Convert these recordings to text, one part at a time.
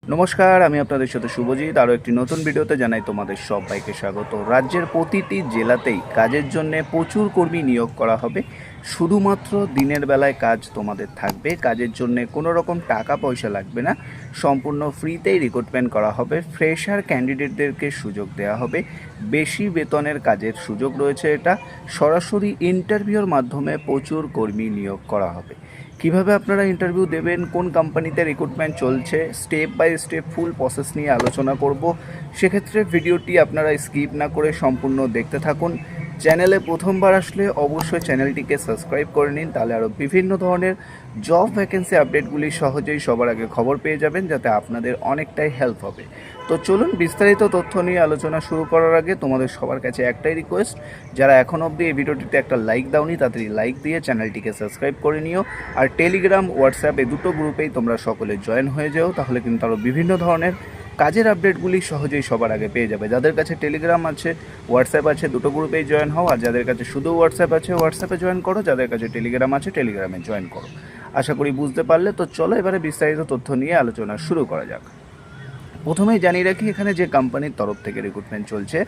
নমস্কার, আমি আপনাদের সাথে শুভজিৎ। আরও একটি নতুন ভিডিওতে জানাই তোমাদের সবাইকে স্বাগত। রাজ্যের প্রতিটি জেলাতেই কাজের জন্য প্রচুর কর্মী নিয়োগ করা হবে। শুধুমাত্র দিনের বেলায় কাজ তোমাদের থাকবে। কাজের জন্য কোনো রকম টাকা পয়সা লাগবে না, সম্পূর্ণ ফ্রিতেই রিক্রুটমেন্ট করা হবে। ফ্রেশার ক্যান্ডিডেটদেরকে সুযোগ দেওয়া হবে। বেশি বেতনের কাজের সুযোগ রয়েছে। এটা সরাসরি ইন্টারভিউর মাধ্যমে প্রচুর কর্মী নিয়োগ করা হবে। কিভাবে আপনারা ইন্টারভিউ দেবেন, কোন কোম্পানিতে রিক্রুটমেন্ট চলছে, step by step full process নিয়ে আলোচনা করব। সেক্ষেত্রে ভিডিওটি আপনারা স্কিপ না করে সম্পূর্ণ দেখতে থাকুন। চ্যানেলে প্রথমবার আসলে অবশ্যই চ্যানেলটিকে সাবস্ক্রাইব করে নিন, তাহলে আরও বিভিন্ন ধরনের জব ভ্যাকেন্সি আপডেটগুলি সহজেই সবার আগে খবর পেয়ে যাবেন, যাতে আপনাদের অনেকটাই হেল্প হবে। তো চলুন বিস্তারিত তথ্য নিয়ে আলোচনা শুরু করার আগে তোমাদের সবার কাছে একটাই রিকোয়েস্ট, যারা এখন অবধি এই ভিডিওটিতে একটা লাইক দাওনি তাড়াতাড়ি লাইক দিয়ে চ্যানেলটিকে সাবস্ক্রাইব করে নিও। আর টেলিগ্রাম, হোয়াটসঅ্যাপ এই দুটো গ্রুপেই তোমরা সকলে জয়েন হয়ে যাও, তাহলে কিন্তু আরও বিভিন্ন ধরনের কাজের আপডেটগুলি সহজেই সবার আগে পেয়ে যাবে। যাদের কাছে টেলিগ্রাম আছে, হোয়াটসঅ্যাপ আছে, দুটো গ্রুপেই জয়েন হও। আর যাদের কাছে শুধু হোয়াটসঅ্যাপ আছে, হোয়াটসঅ্যাপে জয়েন করো। যাদের কাছে টেলিগ্রাম আছে, টেলিগ্রামে জয়েন করো। আশা করি বুঝতে পারলে। তো চলো এবারে বিস্তারিত তথ্য নিয়ে আলোচনা শুরু করা যাক। প্রথমেই জানিয়ে রাখি, এখানে যে কোম্পানির তরফ থেকে রিক্রুটমেন্ট চলছে,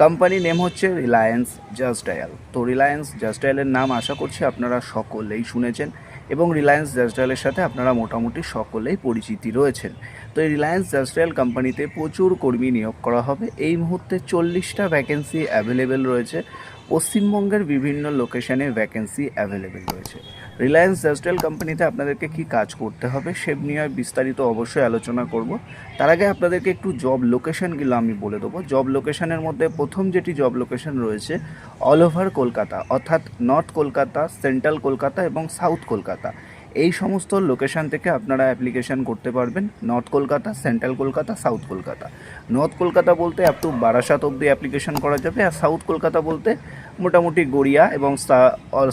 কোম্পানির নেম হচ্ছে রিলায়েন্স জাস্ট ডায়াল। তো রিলায়েন্স জাস্ট ডায়ালের নাম আশা করছি আপনারা সকলেই শুনেছেন, এবং রিলায়েন্স জাস্ট ডায়ালের সাথে আপনারা মোটামুটি সকলেই পরিচিতি রয়েছেন। তো এই রিলায়েন্স জাস্ট ডায়াল কোম্পানিতে প্রচুর কর্মী নিয়োগ করা হবে। এই মুহূর্তে 40টা ভ্যাকেন্সি অ্যাভেলেবেল রয়েছে। পশ্চিমবঙ্গের বিভিন্ন লোকেশানে ভ্যাকেন্সি অ্যাভেলেবেল রয়েছে। রিলায়েন্স জাস্ট ডায়াল কোম্পানিতে আপনাদেরকে কী কাজ করতে হবে সে নিয়ে বিস্তারিত অবশ্যই আলোচনা করব। তার আগে আপনাদেরকে একটু জব লোকেশানগুলো আমি বলে দেবো। জব লোকেশানের মধ্যে প্রথম যেটি জব লোকেশান রয়েছে, অল ওভার কলকাতা, অর্থাৎ নর্থ কলকাতা, সেন্ট্রাল কলকাতা এবং সাউথ কলকাতা, এই সমস্ত লোকেশান থেকে আপনারা অ্যাপ্লিকেশান করতে পারবেন। North Kolkata, central Kolkata, south Kolkata. North Kolkata বলতে আপ টু বারাসাত অবধি অ্যাপ্লিকেশান করা যাবে, আর সাউথ কলকাতা বলতে মোটামুটি গড়িয়া এবং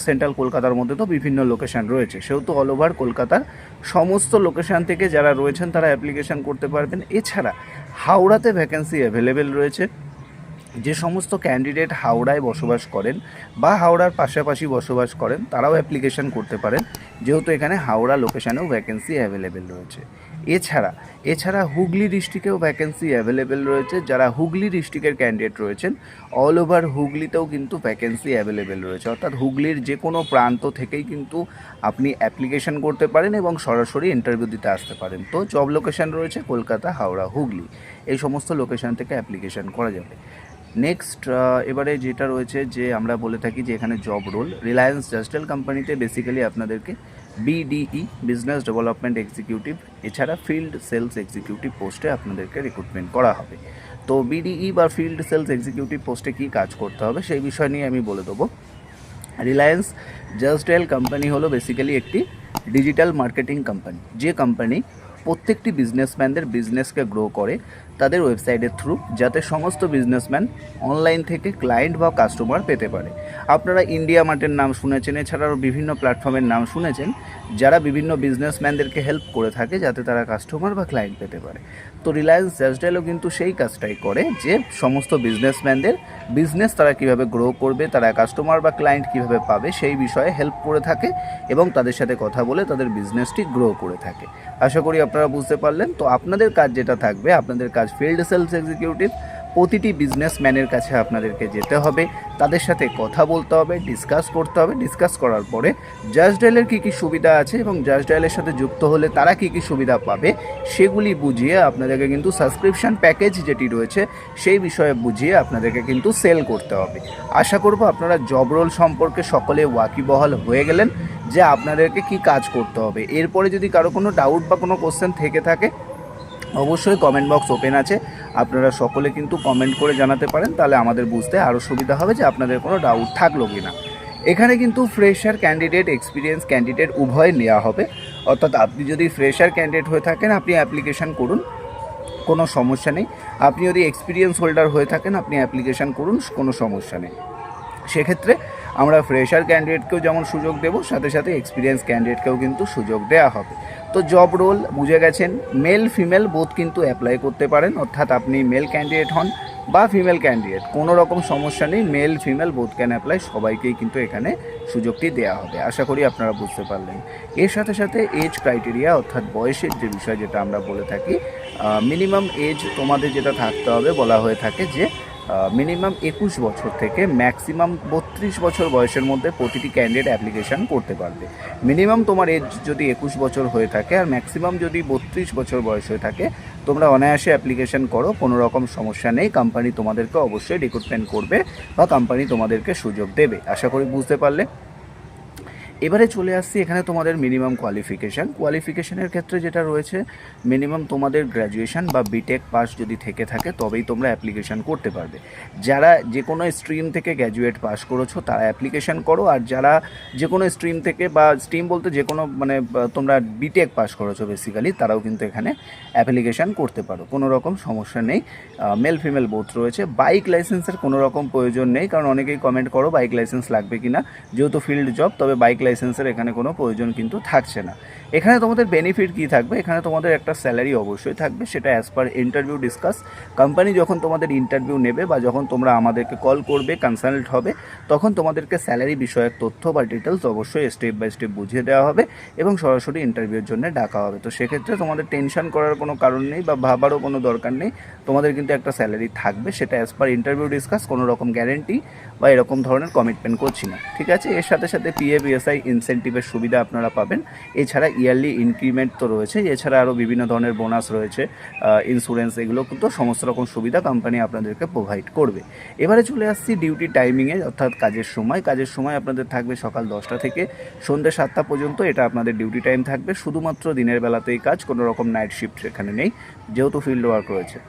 সেন্ট্রাল কলকাতার মধ্যে তো বিভিন্ন লোকেশান রয়েছে, সেহেতু অল ওভার কলকাতার সমস্ত লোকেশান থেকে যারা রয়েছেন তারা অ্যাপ্লিকেশান করতে পারবেন। এছাড়া হাওড়াতে ভ্যাকেন্সি অ্যাভেলেবেল রয়েছে। যে সমস্ত ক্যান্ডিডেট হাওড়ায় বসবাস করেন বা হাওড়ার পাশাপাশি বসবাস করেন তারাও অ্যাপ্লিকেশান করতে পারেন, যেহেতু এখানে হাওড়া লোকেশানেও ভ্যাকেন্সি অ্যাভেলেবেল রয়েছে। এছাড়া হুগলি ডিস্ট্রিক্টেও ভ্যাকেন্সি অ্যাভেলেবেল রয়েছে। যারা হুগলি ডিস্ট্রিক্টের ক্যান্ডিডেট রয়েছেন, অল ওভার হুগলিতেও কিন্তু ভ্যাকেন্সি অ্যাভেলেবেল রয়েছে, অর্থাৎ হুগলির যে কোনো প্রান্ত থেকেই কিন্তু আপনি অ্যাপ্লিকেশান করতে পারেন এবং সরাসরি ইন্টারভিউ দিতে আসতে পারেন। তো জব লোকেশান রয়েছে কলকাতা, হাওড়া, হুগলি, এই সমস্ত লোকেশান থেকে অ্যাপ্লিকেশান করা যাবে। নেক্সট এবারে যেটা রয়েছে, যে আমরা বলে থাকি যে এখানে job role, Reliance just dial কোম্পানিতে বেসিক্যালি আপনাদেরকে বিডিই, বিজনেস ডেভেলপমেন্ট এক্সিকিউটিভ, এছাড়া ফিল্ড সেলস এক্সিকিউটিভ পোস্টে আপনাদেরকে রিক্রুটমেন্ট করা হবে। তো বিডিই বা ফিল্ড সেলস এক্সিকিউটিভ পোস্টে কী কাজ করতে হবে সেই বিষয় নিয়ে আমি বলে দেবো। রিলায়েন্স জাস্ট ডায়াল কোম্পানি হলো বেসিক্যালি একটি ডিজিটাল মার্কেটিং কোম্পানি, যে কোম্পানি প্রত্যেকটি বিজনেসম্যানদের বিজনেসকে গ্রো করে তাদের ওয়েবসাইটের থ্রু, যাতে সমস্ত বিজনেসম্যান অনলাইন থেকে ক্লায়েন্ট বা কাস্টমার পেতে পারে। আপনারা ইন্ডিয়া মার্টের নাম শুনেছেন, এছাড়াও বিভিন্ন প্ল্যাটফর্মের নাম শুনেছেন, যারা বিভিন্ন বিজনেসম্যানদেরকে হেল্প করে থাকে যাতে তারা কাস্টমার বা ক্লায়েন্ট পেতে পারে। তো রিলায়েন্স জাস্ট ডায়ালও কিন্তু সেই কাজটাই করে, যে সমস্ত বিজনেসম্যানদের বিজনেস তারা কীভাবে গ্রো করবে, তারা কাস্টমার বা ক্লায়েন্ট কীভাবে পাবে সেই বিষয়ে হেল্প করে থাকে এবং তাদের সাথে কথা বলে তাদের বিজনেসটি গ্রো করে থাকে। আশা করি আপনারা বুঝতে পারলেন। তো আপনাদের কাজ যেটা থাকবে, আপনাদের কাজ ফিল্ড সেলস এক্সিকিউটিভ। প্রতিটি বিজনেসম্যানের কাছে আপনাদেরকে যেতে হবে, তাদের সাথে কথা বলতে হবে, ডিসকাস করতে হবে। ডিসকাস করার পরে জাস্ট ডায়ালের কী কী সুবিধা আছে এবং জাস্ট ডায়ালের সাথে যুক্ত হলে তারা কী কী সুবিধা পাবে সেগুলি বুঝিয়ে আপনাদেরকে কিন্তু সাবস্ক্রিপশান প্যাকেজ যেটি রয়েছে সেই বিষয়ে বুঝিয়ে আপনাদেরকে কিন্তু সেল করতে হবে। আশা করব আপনারা জব রোল সম্পর্কে সকলে ওয়াকিবহাল হয়ে গেলেন, যে আপনাদেরকে কি কাজ করতে হবে। এরপরে যদি কারো কোনো ডাউট বা কোনো কোশ্চেন থেকে থাকে, অবশ্যই কমেন্ট বক্স ওপেন আছে, আপনারা সকলে কিন্তু কমেন্ট করে জানাতে পারেন, তাহলে আমাদের বুঝতে আরও সুবিধা হবে যে আপনাদের কোনো ডাউট থাকলো কি না। এখানে কিন্তু ফ্রেশার ক্যান্ডিডেট, এক্সপিরিয়েন্স ক্যান্ডিডেট উভয় নেওয়া হবে, অর্থাৎ আপনি যদি ফ্রেশার ক্যান্ডিডেট হয়ে থাকেন আপনি অ্যাপ্লিকেশান করুন, কোনো সমস্যা নেই। আপনি যদি এক্সপিরিয়েন্স হোল্ডার হয়ে থাকেন আপনি অ্যাপ্লিকেশান করুন, কোনো সমস্যা নেই। সেক্ষেত্রে আমরা ফ্রেশার ক্যান্ডিডেটকেও যেমন সুযোগ দেবো, সাথে সাথে এক্সপিরিয়েন্স ক্যান্ডিডেটকেও কিন্তু সুযোগ দেওয়া হবে। তো জব রোল বুঝে গেছেন, মেল ফিমেল বোথ কিন্তু অ্যাপ্লাই করতে পারেন, অর্থাৎ আপনি মেল ক্যান্ডিডেট হন বা ফিমেল ক্যান্ডিডেট, কোনো রকম সমস্যা নেই, male female both can apply, সবাইকেই কিন্তু এখানে সুযোগটি দেওয়া হবে। আশা করি আপনারা বুঝতে পারলেন। এর সাথে সাথে এজ ক্রাইটেরিয়া অর্থাৎ বয়সের যে বিষয়, যেটা আমরা বলে থাকি মিনিমাম এজ তোমাদের যেটা থাকতে হবে, বলা হয়ে থাকে যে মিনিমাম 21 বছর থেকে ম্যাক্সিমাম 32 বছর বয়সের মধ্যে প্রতিটি ক্যান্ডিডেট অ্যাপ্লিকেশান করতে পারবে। মিনিমাম তোমার এজ যদি 21 বছর হয়ে থাকে আর ম্যাক্সিমাম যদি 32 বছর বয়স হয়ে থাকে, তোমরা অনায়াসে অ্যাপ্লিকেশান করো, কোনো রকম সমস্যা নেই। কোম্পানি তোমাদেরকে অবশ্যই রিক্রুটমেন্ট করবে বা কোম্পানি তোমাদেরকে সুযোগ দেবে। আশা করি বুঝতে পারলে। এবারে চলে আসছি এখানে তোমাদের মিনিমাম কোয়ালিফিকেশানের ক্ষেত্রে যেটা রয়েছে, মিনিমাম তোমাদের গ্র্যাজুয়েশন বা বিটেক পাস যদি থেকে থাকে তবেই তোমরা অ্যাপ্লিকেশান করতে পারবে। যারা যে কোনো স্ট্রিম থেকে গ্র্যাজুয়েট পাস করেছো তারা অ্যাপ্লিকেশান করো, আর যারা যে কোনো স্ট্রিম থেকে বা স্ট্রিম বলতে যে কোনো মানে তোমরা বিটেক পাস করেছো বেসিক্যালি, তারাও কিন্তু এখানে অ্যাপ্লিকেশান করতে পারো, কোনো রকম সমস্যা নেই। মেল ফিমেল বোথ রয়েছে। বাইক লাইসেন্সের কোনো রকম প্রয়োজন নেই, কারণ অনেকেই কমেন্ট করো বাইক লাইসেন্স লাগবে কি না, যেহেতু ফিল্ড জব, তবে বাইক লাইসেন্সের এখানে কোনো প্রয়োজন কিন্তু থাকছে না। এখানে তোমাদের বেনিফিট কী থাকবে, এখানে তোমাদের একটা স্যালারি অবশ্যই থাকবে, সেটা as per interview discuss. Company যখন তোমাদের ইন্টারভিউ নেবে বা যখন তোমরা আমাদেরকে কল করবে, কনসাল্ট হবে, তখন তোমাদেরকে স্যালারি বিষয়ক তথ্য বা ডিটেলস অবশ্যই স্টেপ বাই স্টেপ বুঝিয়ে দেওয়া হবে এবং সরাসরি ইন্টারভিউর জন্য ডাকা হবে। তো সেক্ষেত্রে তোমাদের টেনশন করার কোনো কারণ নেই বা ভাবারও কোনো দরকার নেই, তোমাদের কিন্তু একটা স্যালারি থাকবে, সেটা অ্যাজ পার ইন্টারভিউ ডিসকাস। কোনো রকম গ্যারেন্টি বা এরকম ধরনের কমিটমেন্ট করছি না, ঠিক আছে। এর সাথে সাথে পিএফ ইএসআই ইনসেন্টিভের সুবিধা আপনারা পাবেন। এছাড়া ইয়ারলি ইনক্রিমেন্ট তো রয়েছে, এছাড়া আরও বিভিন্ন ধরনের বোনাস রয়েছে, ইন্স্যুরেন্স, এগুলো কিন্তু সমস্ত রকম সুবিধা কোম্পানি আপনাদেরকে প্রোভাইড করবে। এবারে চলে আসছি ডিউটি টাইমিংয়ে, অর্থাৎ কাজের সময় আপনাদের থাকবে সকাল 10টা থেকে সন্ধ্যে 7টা পর্যন্ত, এটা আপনাদের ডিউটি টাইম থাকবে। শুধুমাত্র দিনের বেলাতেই কাজ, কোনো রকম নাইট শিফট এখানে নেই, যেহেতু ফিল্ড ওয়ার্ক রয়েছে।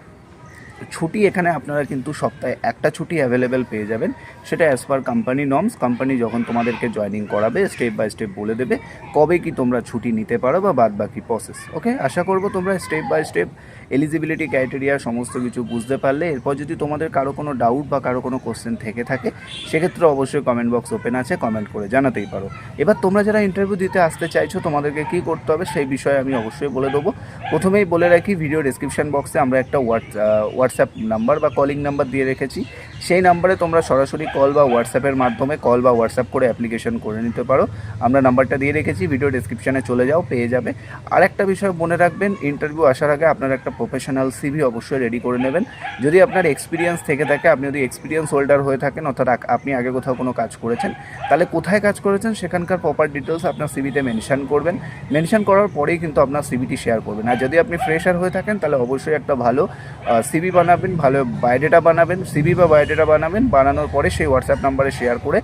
ছুটি এখানে আপনারা কিন্তু সপ্তাহে একটা ছুটি অ্যাভেলেবেল পেয়ে যাবেন, সেটা as per company norms. Company যখন তোমাদেরকে জয়েনিং করাবে স্টেপ বাই স্টেপ বলে দেবে কবে কি তোমরা ছুটি নিতে পারো বা বাদ বাকি প্রসেস। ওকে, আশা করবো তোমরা step by step eligibility criteria সমস্ত কিছু বুঝতে পারলে। এরপর যদি তোমাদের কারো কোনো ডাউট বা কারো কোনো কোশ্চেন থেকে থাকে, সেক্ষেত্রে অবশ্যই কমেন্ট বক্স ওপেন আছে, কমেন্ট করে জানাতেই পারো। এবার তোমরা যারা ইন্টারভিউ দিতে আসতে চাইছো, তোমাদেরকে কী করতে হবে সেই বিষয়ে আমি অবশ্যই বলে দেবো। প্রথমেই বলে রাখি, ভিডিও ডেসক্রিপশন বক্সে আমরা একটা হোয়াটসঅ্যাপ নাম্বার বা কলিং নাম্বার দিয়ে রেখেছি, সেই নাম্বারে তোমরা সরাসরি কল বা হোয়াটসঅ্যাপের মাধ্যমে কল বা হোয়াটসঅ্যাপ করে অ্যাপ্লিকেশন করে নিতে পারো। আমরা নাম্বারটা দিয়ে রেখেছি, ভিডিও ডেসক্রিপশানে চলে যাও, পেয়ে যাবে। আর একটা বিষয় মনে রাখবেন, ইন্টারভিউ আসার আগে আপনার একটা প্রফেশনাল সিভি অবশ্যই রেডি করে নেবেন। যদি আপনার এক্সপিরিয়েন্স থেকে থাকে, আপনি যদি এক্সপিরিয়েন্স হোল্ডার হয়ে থাকেন, অর্থাৎ আপনি আগে কোথাও কোনো কাজ করেছেন, তাহলে কোথায় কাজ করেছেন সেখানকার প্রপার ডিটেলস আপনার সিভিতে মেনশন করবেন। মেনশন করার পরেই কিন্তু আপনার সিভিটি শেয়ার করবেন। আর যদি আপনি ফ্রেশার হয়ে থাকেন, তাহলে অবশ্যই একটা ভালো সিভি বানাবেন, ভালো বায়োডেটা বানাবেন, সিভি বা বায়োডেটা বানাবেন। বানানোর পরে সেই হোয়াটসঅ্যাপ নাম্বারে শেয়ার করে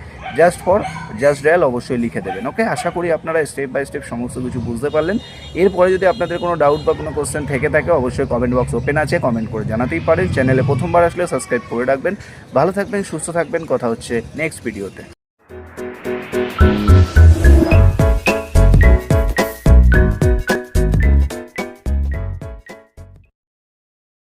জাস্ট ডায়াল অবশ্যই লিখে দেবেন। ওকে, আশা করি আপনারা স্টেপ বাই স্টেপ সমস্ত কিছু বুঝতে পারলেন। এরপরে যদি আপনাদের কোনো ডাউট বা কোনো কোশ্চেন থেকে থাকে, অবশ্যই কমেন্ট বক্স ওপেন আছে, কমেন্ট করে জানাতেই পারেন। চ্যানেলে প্রথমবার আসলে সাবস্ক্রাইব করে রাখবেন। ভালো থাকবেন, সুস্থ থাকবেন, কথা হচ্ছে নেক্সট ভিডিওতে।